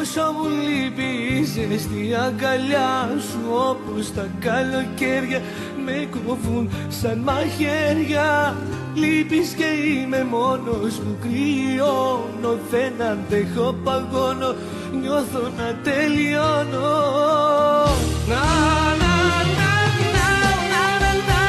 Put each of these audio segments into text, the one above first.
Πόσο μου λείπει η ζεστή αγκαλιά σου, όπως τα καλοκαίρια με κόβουν σαν μαχαίρια. Λείπεις και είμαι μόνος μου, κρυώνω, δεν αντέχω, παγώνω, νιώθω να τελειώνω. Να, να, να, να, να, να, να, να.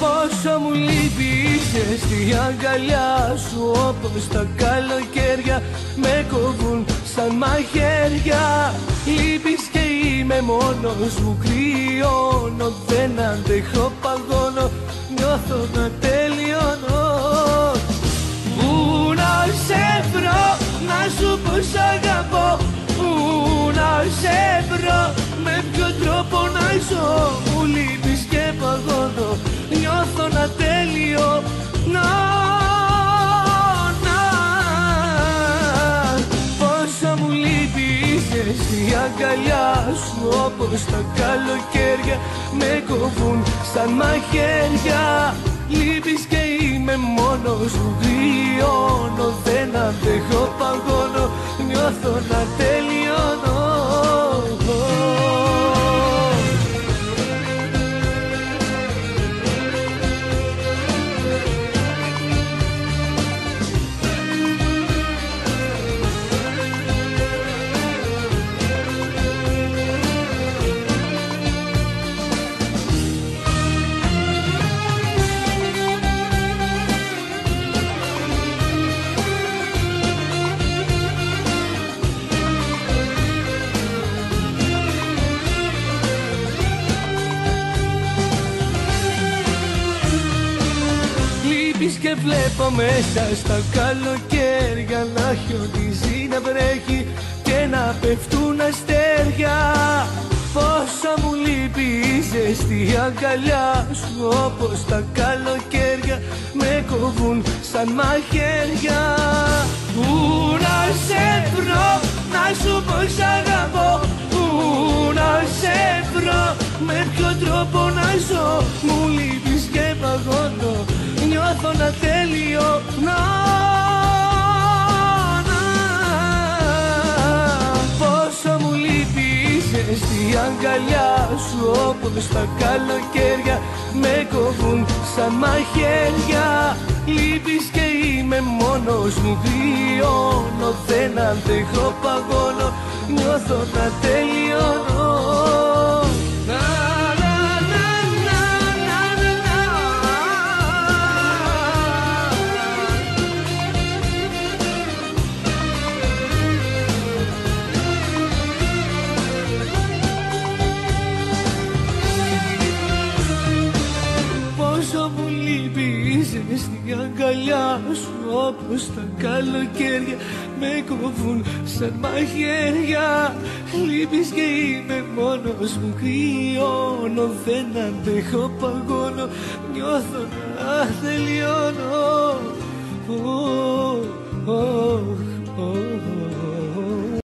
Πόσο μου λείπει η ζεστή αγκαλιά σου, όπως τα καλοκαίρια με κόβουν σαν μαχαίρια. Λείπεις και είμαι μόνος μου, κρυώνω, δεν αντέχω, παγώνω, νιώθω να τελειώνω. Πού να σε βρω, να σου πω σ' αγαπώ, πού να σε βρω, με ποιο τρόπο να ζω. Μου λείπεις και παγώνω, νιώθω να τελειώνω. Πόσο μου λείπει η ζεστή αγκαλιά σου, όπως τα καλοκαίρια με κόβουν σαν μαχαίρια. Λείπεις και είμαι μόνος μου, κρυώνω, δεν αντέχω, παγώνω, νιώθω να τελειώνω. Και βλέπω μέσα στα καλοκαίρια να χιονίζει, να βρέχει και να πέφτουν αστέρια. Πόσο μου λείπει η ζεστή αγκαλιά σου, όπως τα καλοκαίρια με κόβουν σαν μαχαίρια. Πού να σε βρω, να σου πω σ' αγαπώ, πού να σε βρω, με ποιο τρόπο να ζω. Μου λείπεις και παγώνω, νιώθω να τελειώνω. Πόσο μου λείπει η ζεστή αγκαλιά σου, όπως τα καλοκαίρια με κόβουν σαν μαχαίρια. Λείπεις και είμαι μόνος μου, κρυώνω, δεν αντέχω, παγώνω, νιώθω να τελειώνω. Πόσο μου λείπει η ζεστή αγκαλιά σου, όπως τα καλοκαίρια με κόβουν σαν μαχαίρια. Λείπεις και είμαι μόνος μου, κρυώνω, δεν αντέχω, παγώνω, νιώθω να τελειώνω.